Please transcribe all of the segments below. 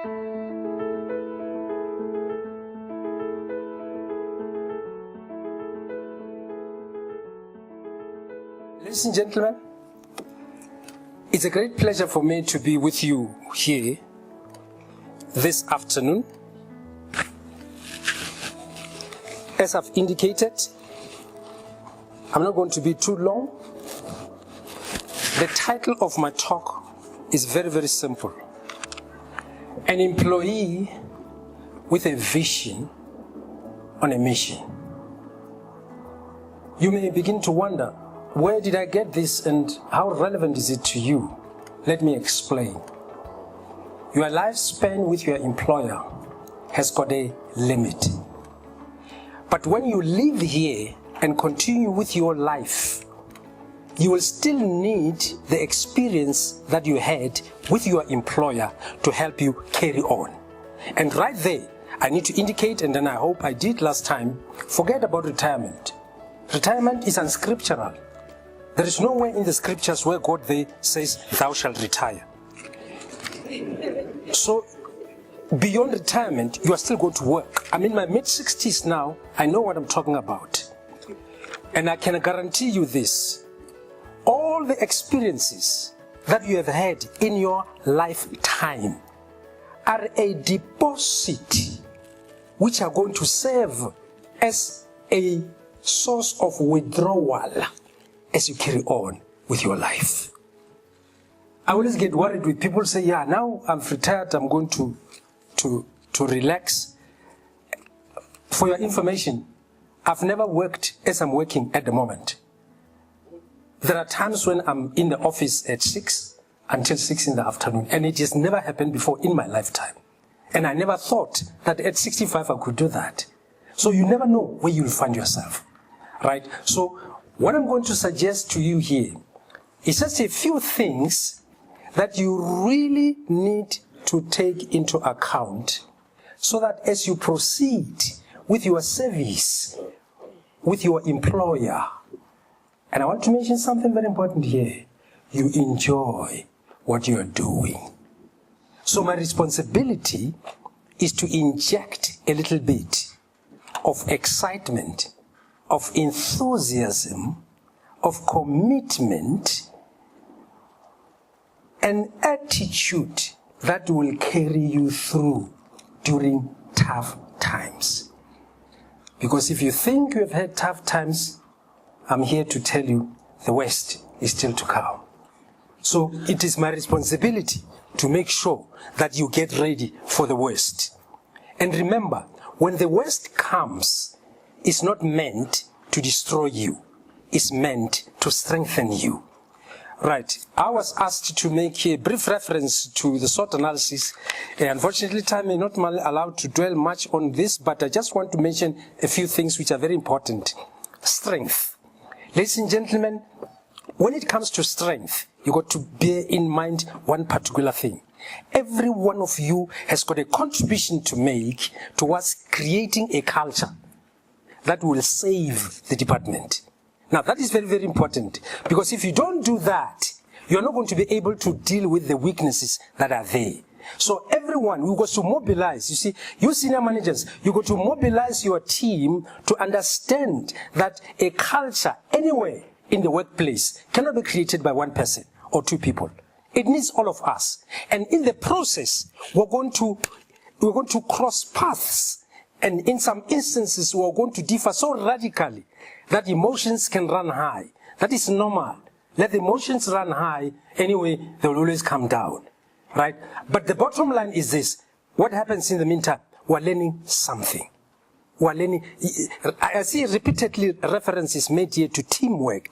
Ladies and gentlemen, it's a great pleasure for me to be with you here this afternoon. As I've indicated, I'm not going to be too long. The title of my talk is very, very simple. An employee with a vision on a mission. You may begin to wonder, where did I get this and how relevant is it to you? Let me explain. Your lifespan with your employer has got a limit. But when you live here and continue with your life, you will still need the experience that you had with your employer to help you carry on. And right there, I need to indicate, and then I hope I did last time, forget about retirement. Retirement is unscriptural. There is nowhere in the scriptures where God there says, thou shalt retire. So, beyond retirement, you are still going to work. I'm in my mid-60s now. I know what I'm talking about. And I can guarantee you this. All the experiences that you have had in your lifetime are a deposit which are going to serve as a source of withdrawal as you carry on with your life. I always get worried with people say, yeah, now I'm retired, I'm going to relax. For your information, I've never worked as I'm working at the moment. There are times when I'm in the office at 6 until 6 in the afternoon, and it has never happened before in my lifetime. And I never thought that at 65 I could do that. So you never know where you'll find yourself, right? So what I'm going to suggest to you here is just a few things that you really need to take into account so that as you proceed with your service, with your employer, and I want to mention something very important here, you enjoy what you're doing. So my responsibility is to inject a little bit of excitement, of enthusiasm, of commitment, an attitude that will carry you through during tough times. Because if you think you have had tough times, I'm here to tell you the worst is still to come. So it is my responsibility to make sure that you get ready for the worst. And remember, when the worst comes, it's not meant to destroy you. It's meant to strengthen you. Right. I was asked to make a brief reference to the SWOT analysis. Unfortunately, time may not allow to dwell much on this, but I just want to mention a few things which are very important. Strength. Ladies and gentlemen, when it comes to strength, you've got to bear in mind one particular thing. Every one of you has got a contribution to make towards creating a culture that will save the department. Now, that is very, very important, because if you don't do that, you're not going to be able to deal with the weaknesses that are there. So everyone, we've got to mobilize. You see, you senior managers, you've got to mobilize your team to understand that a culture anywhere in the workplace cannot be created by one person or two people. It needs all of us. And in the process, we're going to cross paths. And in some instances, we're going to differ so radically that emotions can run high. That is normal. Let the emotions run high. Anyway, they will always come down. Right? But the bottom line is this. What happens in the meantime? We're learning something. We're learning. I see repeatedly references made here to teamwork.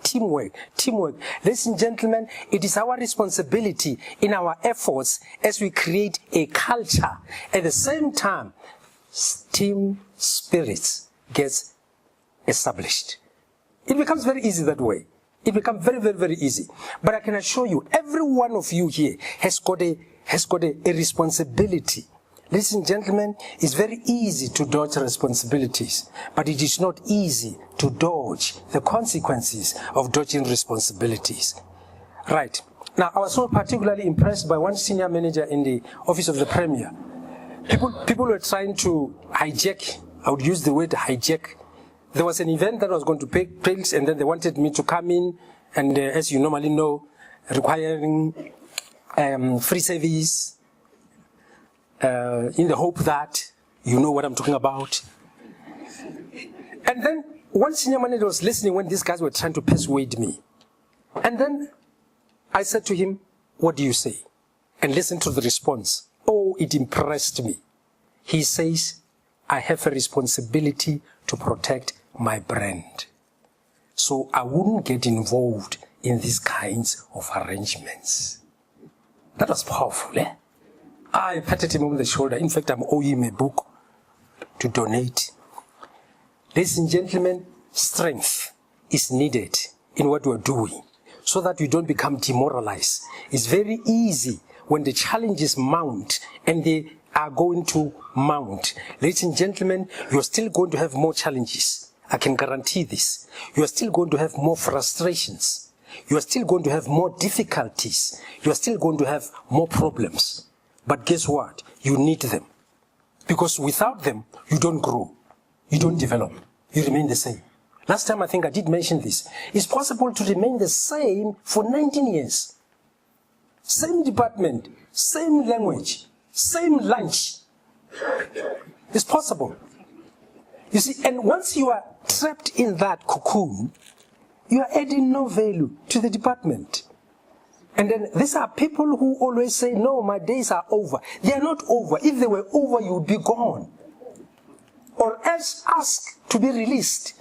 Ladies and gentlemen, it is our responsibility in our efforts as we create a culture. At the same time, team spirits gets established. It becomes very easy that way. It becomes very, very, very easy. But I can assure you, every one of you here has got a responsibility. Ladies and gentlemen, it's very easy to dodge responsibilities, but it is not easy to dodge the consequences of dodging responsibilities. Right. Now, I was so particularly impressed by one senior manager in the office of the Premier. People were trying to hijack, I would use the word hijack. There was an event that was going to take place, and then they wanted me to come in, and as you normally know, requiring free service, in the hope that you know what I'm talking about. And then one senior manager was listening when these guys were trying to persuade me. And then I said to him, what do you say? And listen to the response. Oh, it impressed me. He says, I have a responsibility to protect my brand. So I wouldn't get involved in these kinds of arrangements. That was powerful, eh? I patted him on the shoulder. In fact, I'm owing him a book to donate. Ladies and gentlemen, strength is needed in what we're doing so that we don't become demoralized. It's very easy when the challenges mount, and they are going to mount. Ladies and gentlemen, you're still going to have more challenges. I can guarantee this. You are still going to have more frustrations. You are still going to have more difficulties. You are still going to have more problems. But guess what? You need them. Because without them, you don't grow. You don't develop. You remain the same. Last time I think I did mention this. It's possible to remain the same for 19 years. Same department, same language, same lunch. It's possible. You see, and once you are trapped in that cocoon, you are adding no value to the department. And then these are people who always say, no, my days are over. They are not over. If they were over, you would be gone. Or else ask to be released.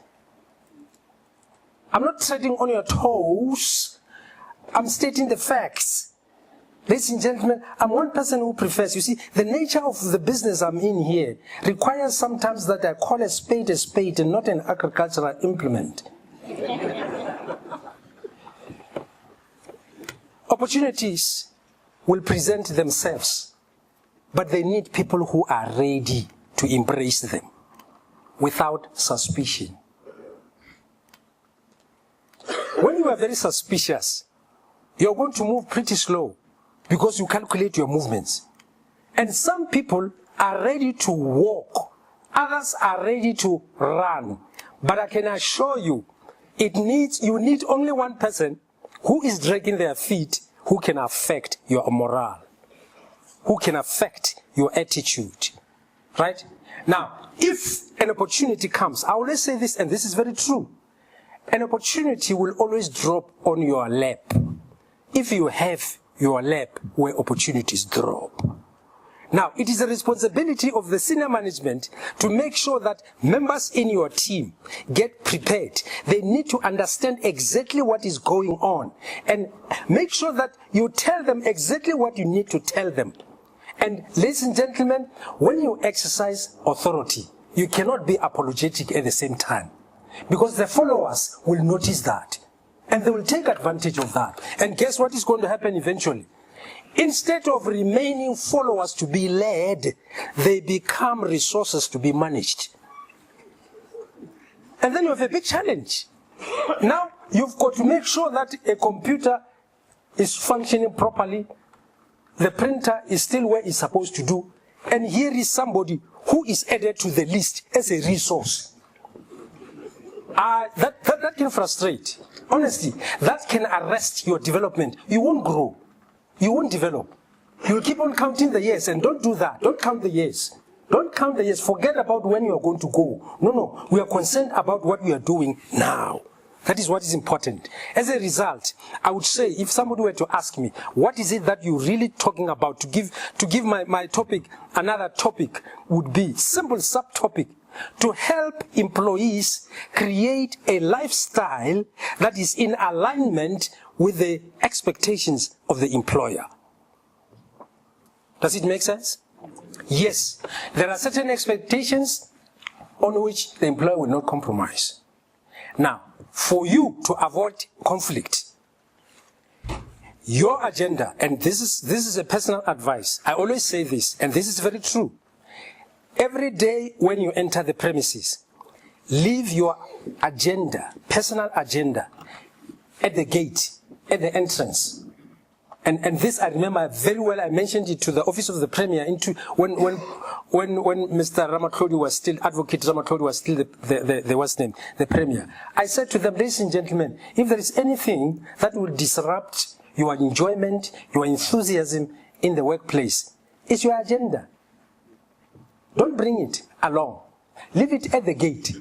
I'm not treading on your toes. I'm stating the facts. Ladies and gentlemen, I'm one person who prefers, you see, the nature of the business I'm in here requires sometimes that I call a spade and not an agricultural implement. Opportunities will present themselves, but they need people who are ready to embrace them without suspicion. When you are very suspicious, you're going to move pretty slow because you calculate your movements. And some people are ready to walk, others are ready to run. But I can assure you, you need only one person who is dragging their feet, who can affect your morale, who can affect your attitude, right? Now, if an opportunity comes, I always say this, and this is very true, an opportunity will always drop on your lap if you have your lap where opportunities drop. Now, it is a responsibility of the senior management to make sure that members in your team get prepared. They need to understand exactly what is going on and make sure that you tell them exactly what you need to tell them. And ladies and gentlemen, when you exercise authority, you cannot be apologetic at the same time, because the followers will notice that and they will take advantage of that. And guess what is going to happen eventually? Instead of remaining followers to be led, they become resources to be managed. And then you have a big challenge. Now, you've got to make sure that a computer is functioning properly, the printer is still where it's supposed to do, and here is somebody who is added to the list as a resource. That can frustrate. Honestly, that can arrest your development. You won't grow. You won't develop. You'll keep on counting the years, and don't do that. Don't count the years. Don't count the years. Forget about when you are going to go. No. We are concerned about what we are doing now. That is what is important. As a result, I would say, if somebody were to ask me, what is it that you're really talking about, to give my topic another topic would be simple subtopic: to help employees create a lifestyle that is in alignment with the expectations of the employer. Does it make sense? Yes. There are certain expectations on which the employer will not compromise. Now, for you to avoid conflict, your agenda, and this is a personal advice, I always say this, and this is very true. Every day when you enter the premises, leave your agenda, personal agenda, at the gate, at the entrance. And this I remember very well. I mentioned it to the office of the Premier when Mr. Ramatlodi was still, Advocate Ramatlodi was still the Premier. I said to them, ladies and gentlemen, if there is anything that will disrupt your enjoyment, your enthusiasm in the workplace, it's your agenda. Don't bring it along. Leave it at the gate.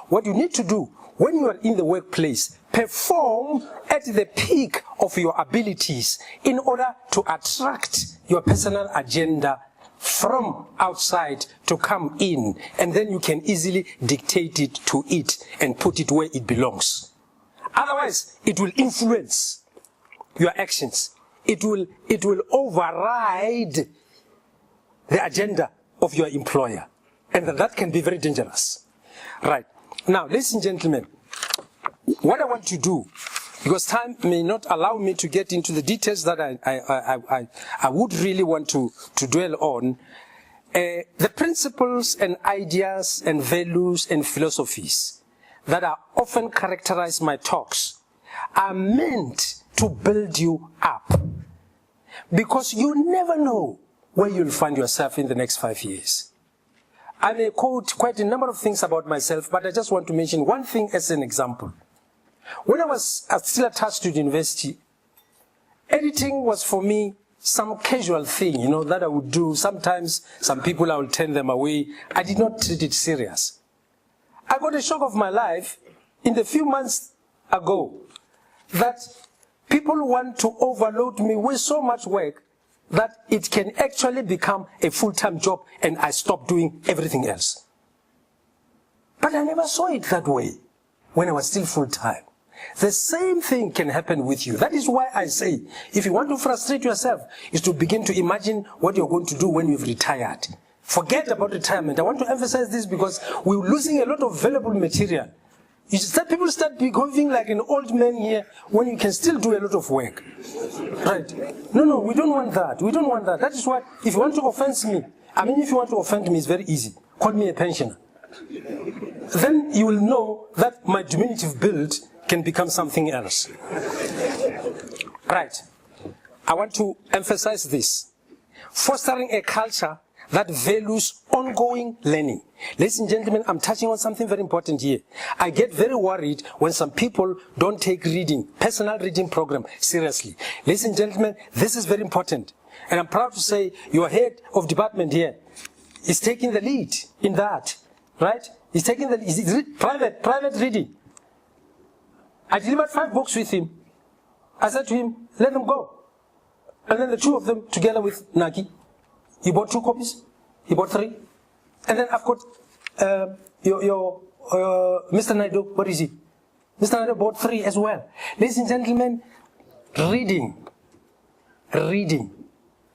What you need to do when you are in the workplace, perform at the peak of your abilities in order to attract your personal agenda from outside to come in, and then you can easily dictate it to it and put it where it belongs. Otherwise, it will influence your actions. It will override the agenda of your employer, and that can be very dangerous. Right. Now, ladies and gentlemen, what I want to do, because time may not allow me to get into the details that I would really want to dwell on, the principles and ideas and values and philosophies that are often characterize my talks are meant to build you up, because you never know where you'll find yourself in the next 5 years. I may quote quite a number of things about myself, but I just want to mention one thing as an example. When I was still attached to the university, editing was for me some casual thing, that I would do. Sometimes some people I would turn them away. I did not treat it serious. I got a shock of my life in the few months ago that people want to overload me with so much work that it can actually become a full-time job, and I stopped doing everything else. But I never saw it that way when I was still full-time. The same thing can happen with you. That is why I say, if you want to frustrate yourself, is to begin to imagine what you're going to do when you've retired. Forget about retirement. I want to emphasize this because we're losing a lot of valuable material. People start behaving like an old man here when you can still do a lot of work. Right? No, we don't want that. We don't want that. That is why, if you want to offend me, if you want to offend me, it's very easy. Call me a pensioner. Then you will know that my diminutive build can become something else. Right. I want to emphasize this. Fostering a culture that values ongoing learning. Ladies and gentlemen, I'm touching on something very important here. I get very worried when some people don't take reading, personal reading program, seriously. Ladies and gentlemen, this is very important. And I'm proud to say your head of department here is taking the lead in that. Right? He's taking private reading. I delivered 5 books with him. I said to him, let them go. And then the 2 of them together with Naki. He bought 2 copies. He bought 3. And then I've got Mr. Naidu. What is he? Mr. Naidu bought 3 as well. Ladies and gentlemen, reading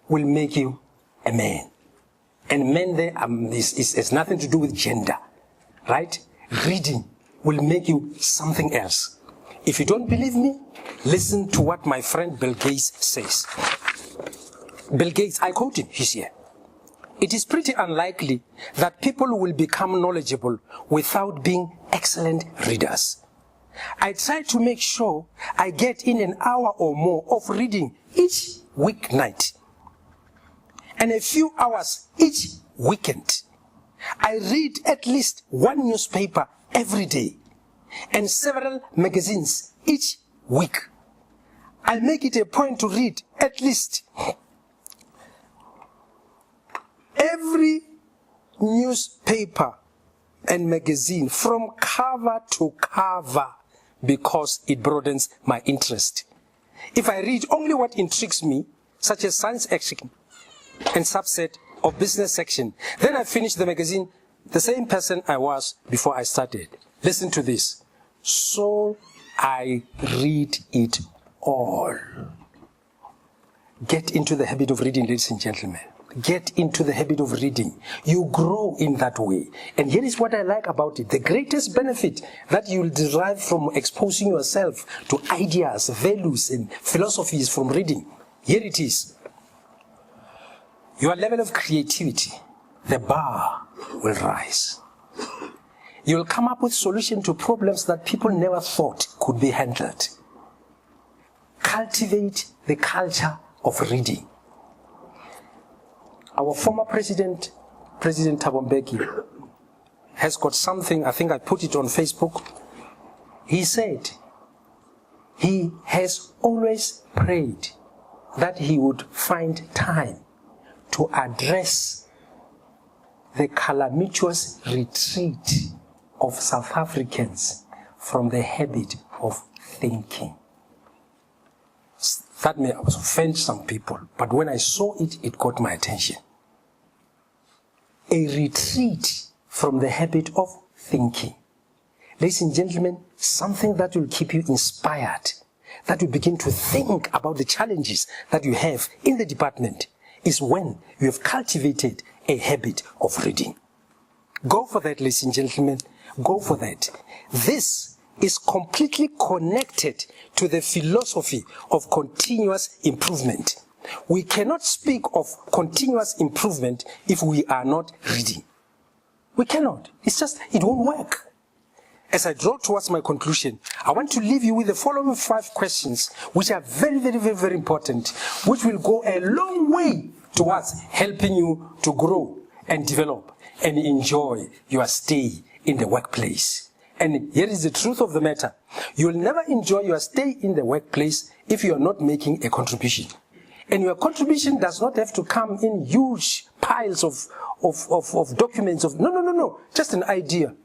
will make you a man. And men there has nothing to do with gender. Right? Reading will make you something else. If you don't believe me, listen to what my friend Bill Gates says. Bill Gates, I quote him, he's here. It is pretty unlikely that people will become knowledgeable without being excellent readers. I try to make sure I get in an hour or more of reading each weeknight and a few hours each weekend. I read at least 1 newspaper every day and several magazines each week. I make it a point to read at least every newspaper and magazine from cover to cover because it broadens my interest. If I read only what intrigues me, such as science section and subset of business section, then I finish the magazine the same person I was before I started. Listen to this. So I read it all. Get into the habit of reading, ladies and gentlemen. Get into the habit of reading. You grow in that way. And here is what I like about it. The greatest benefit that you will derive from exposing yourself to ideas, values, and philosophies from reading. Here it is. Your level of creativity, the bar will rise. You will come up with solutions to problems that people never thought could be handled. Cultivate the culture of reading. Our former president, President Thabo Mbeki, has got something, I think I put it on Facebook. He said he has always prayed that he would find time to address the calamitous retreat of South Africans from the habit of thinking. That may offend some people, but when I saw it, it got my attention. A retreat from the habit of thinking. Ladies and gentlemen, something that will keep you inspired, that you begin to think about the challenges that you have in the department, is when you have cultivated a habit of reading. Go for that, ladies and gentlemen. Go for that. This is completely connected to the philosophy of continuous improvement. We cannot speak of continuous improvement if we are not reading. We cannot. It's just, it won't work. As I draw towards my conclusion, I want to leave you with the following 5 questions, which are very, very, very, very important, which will go a long way towards helping you to grow and develop and enjoy your stay in the workplace. And here is the truth of the matter. You will never enjoy your stay in the workplace if you are not making a contribution. And your contribution does not have to come in huge piles of documents. No. Just an idea.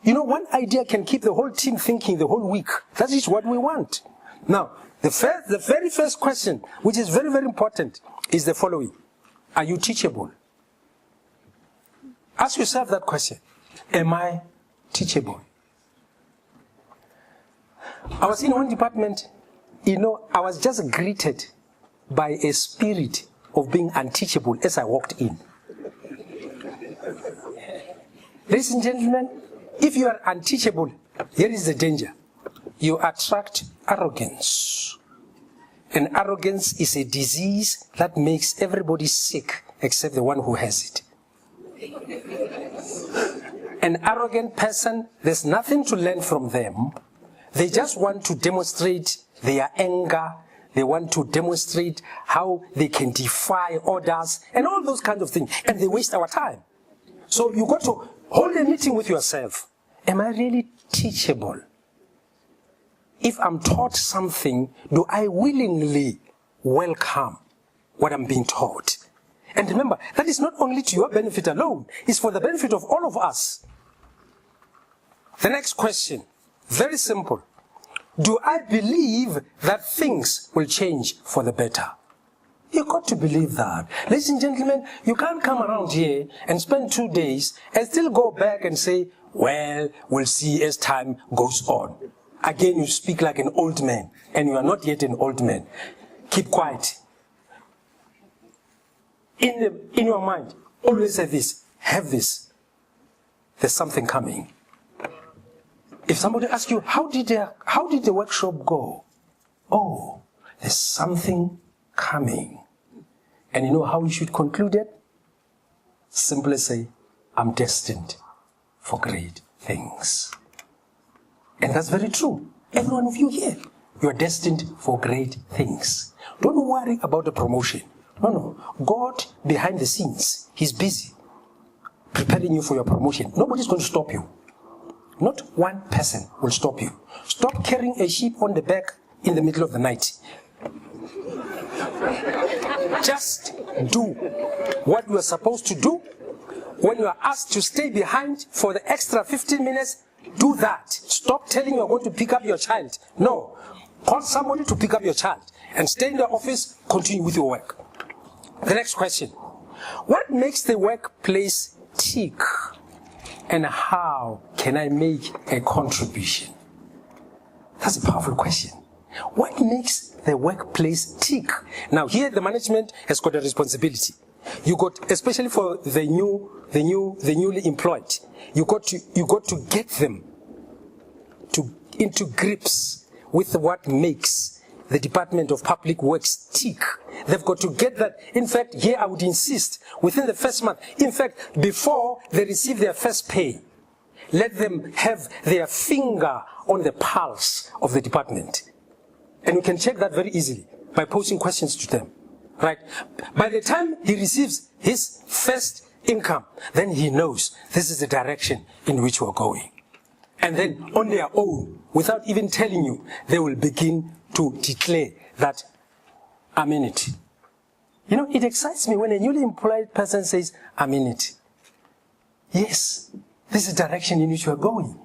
You know, one idea can keep the whole team thinking the whole week. That is what we want. Now, the very first question, which is very, very important, is the following. Are you teachable? Ask yourself that question. Am I teachable? I was in one department, I was just greeted by a spirit of being unteachable as I walked in. Ladies and gentlemen, if you are unteachable, here is the danger. You attract arrogance. And arrogance is a disease that makes everybody sick except the one who has it. An arrogant person, there's nothing to learn from them. They just want to demonstrate their anger. They want to demonstrate how they can defy orders and all those kinds of things. And they waste our time. So you got to hold a meeting with yourself. Am I really teachable? If I'm taught something, do I willingly welcome what I'm being taught? And remember, that is not only to your benefit alone, it's for the benefit of all of us. The next question, very simple. Do I believe that things will change for the better? You've got to believe that. Ladies and gentlemen, you can't come around here and spend 2 days and still go back and say, well, we'll see as time goes on. Again, you speak like an old man, and you are not yet an old man. Keep quiet. In your mind, always say this, have this. There's something coming. If somebody asks you, how did the workshop go? Oh, there's something coming. And you know how you should conclude it? Simply say, I'm destined for great things. And that's very true. Every one of you here, you're destined for great things. Don't worry about the promotion. No. God, behind the scenes, He's busy preparing you for your promotion. Nobody's going to stop you. Not one person will stop you. Stop carrying a sheep on the back in the middle of the night. Just do what you are supposed to do. When you are asked to stay behind for the extra 15 minutes, do that. Stop telling you are going to pick up your child. No. Call somebody to pick up your child. And stay in the office, continue with your work. The next question. What makes the workplace tick? And how can I make a contribution? That's a powerful question. What makes the workplace tick? Now here the management has got a responsibility. You got, especially for the newly employed, you got to get them into grips with what makes the Department of Public Works tick. They've got to get that. In fact, here I would insist, within the first month, in fact, before they receive their first pay, let them have their finger on the pulse of the department. And you can check that very easily. by posing questions to them. Right? By the time he receives his first income, then he knows this is the direction in which we're going. And then on their own, without even telling you, they will begin to declare that I'm in it. You know, it excites me when a newly employed person says, I'm in it. Yes, this is the direction in which we're going.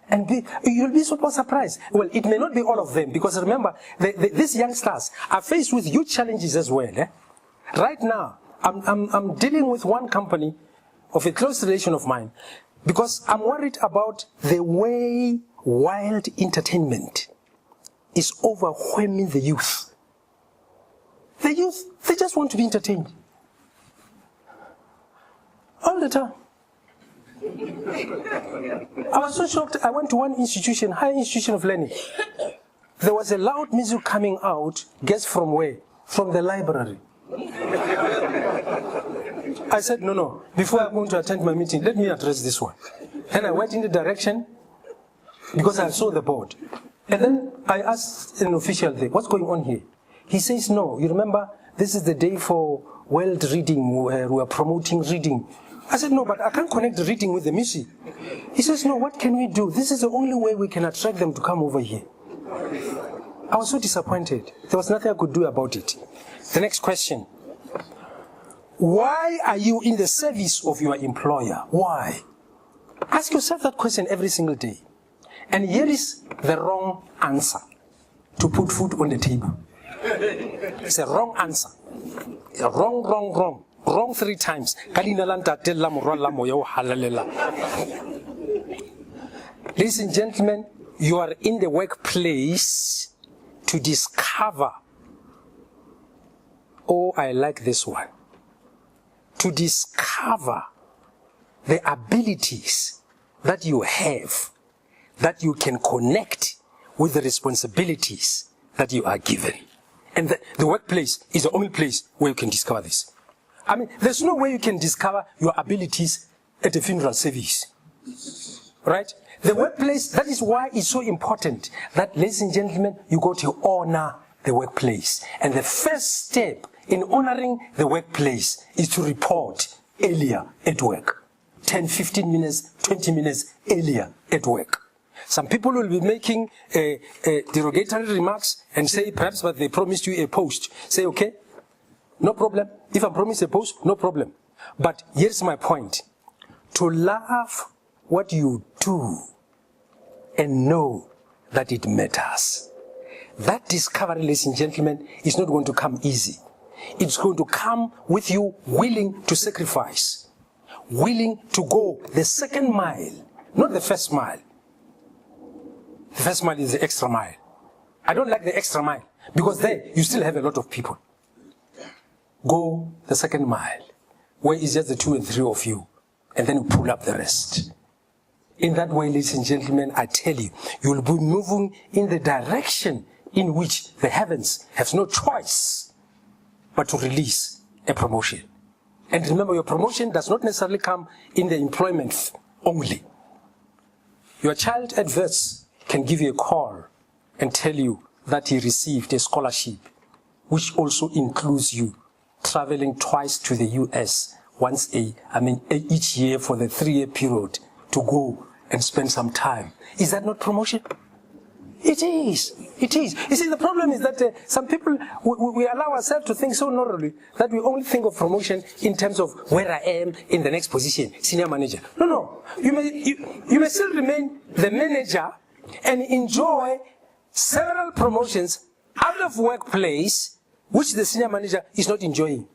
And you'll be super surprised. Well, it may not be all of them, because remember, these youngsters are faced with huge challenges as well. Right now, I'm dealing with one company of a close relation of mine, because I'm worried about the way wild entertainment is overwhelming the youth. The youth, they just want to be entertained. All the time. I was so shocked. I went to one institution, higher institution of learning. There was a loud music coming out. Guess from where? From the library. I said, no. Before I'm going to attend my meeting, let me address this one. And I went in the direction because I saw the board. And then I asked an official there, what's going on here? He says, no, you remember, this is the day for world reading, where we are promoting reading. I said, no, but I can't connect the reading with the music. He says, no, what can we do? This is the only way we can attract them to come over here. I was so disappointed. There was nothing I could do about it. The next question. Why are you in the service of your employer? Why? Ask yourself that question every single day. And here is the wrong answer. To put food on the table. It's a wrong answer. Wrong. Wrong 3 times. Ladies and gentlemen, you are in the workplace to discover. Oh, I like this one. To discover the abilities that you have, that you can connect with the responsibilities that you are given. And the workplace is the only place where you can discover this. I mean, there's no way you can discover your abilities at a funeral service. Right? The workplace, that is why it's so important that, ladies and gentlemen, you got to honor the workplace. And the first step in honoring the workplace is to report earlier at work. 10, 15 minutes, 20 minutes earlier at work. Some people will be making derogatory remarks and say, perhaps, but they promised you a post. Say, okay, no problem. If I promise a post, no problem. But here's my point. To love what you do and know that it matters. That discovery, ladies and gentlemen, is not going to come easy. It's going to come with you willing to sacrifice, willing to go the second mile, not the first mile. The first mile is the extra mile. I don't like the extra mile because there you still have a lot of people. Go the second mile, where it's just the 2 and 3 of you, and then you pull up the rest. In that way, ladies and gentlemen, I tell you, you will be moving in the direction in which the heavens have no choice but to release a promotion. And remember, your promotion does not necessarily come in the employment only. Your child at Vets can give you a call and tell you that he received a scholarship, which also includes you traveling twice to the US, each year for the 3-year period to go and spend some time. Is that not promotion? It is. It is. You see, the problem is that some people, we allow ourselves to think so narrowly that we only think of promotion in terms of where I am in the next position, senior manager. No. You may still remain the manager and enjoy several promotions out of workplace, which the senior manager is not enjoying.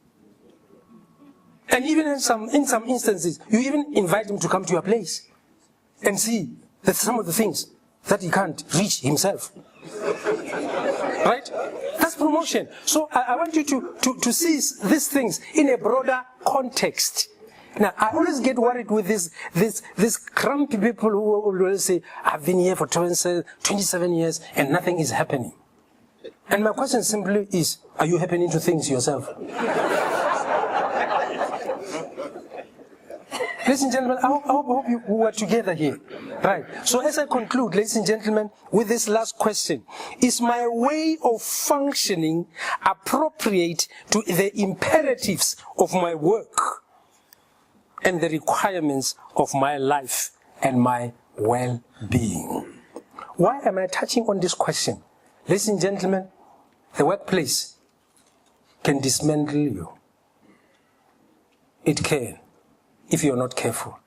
And even in some instances, you even invite him to come to your place and see that some of the things that he can't reach himself. Right? That's promotion. So I want you to see these things in a broader context. Now, I always get worried with these grumpy people who will say, I've been here for 27 years and nothing is happening. And my question simply is, are you happening to things yourself? Ladies and gentlemen, I hope we are together here. Right. So as I conclude, ladies and gentlemen, with this last question, is my way of functioning appropriate to the imperatives of my work and the requirements of my life and my well-being? Why am I touching on this question? Ladies and gentlemen, the workplace can dismantle you. It can, if you're not careful.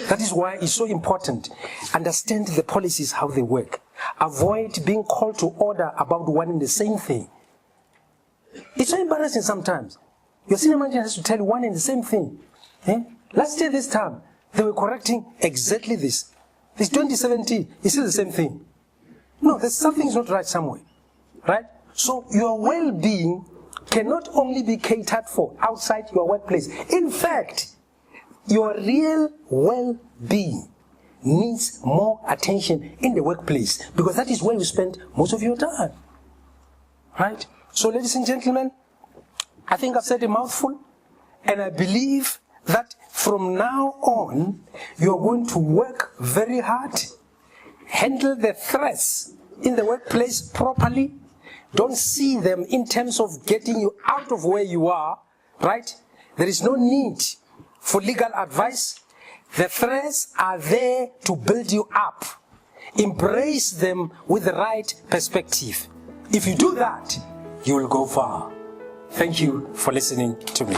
That is why it's so important. Understand the policies, how they work. Avoid being called to order about one and the same thing. It's so embarrassing sometimes. Your senior manager has to tell you one and the same thing. Last year this time, they were correcting exactly this. This 2017 is still the same thing. No, there's something's not right somewhere. Right? So your well-being cannot only be catered for outside your workplace. In fact, your real well-being needs more attention in the workplace, because that is where you spend most of your time. Right? So ladies and gentlemen, I think I've said a mouthful, and I believe that from now on, you're going to work very hard, handle the threats in the workplace properly. Don't see them in terms of getting you out of where you are, right? There is no need for legal advice. The threats are there to build you up. Embrace them with the right perspective. If you do that, you will go far. Thank you for listening to me.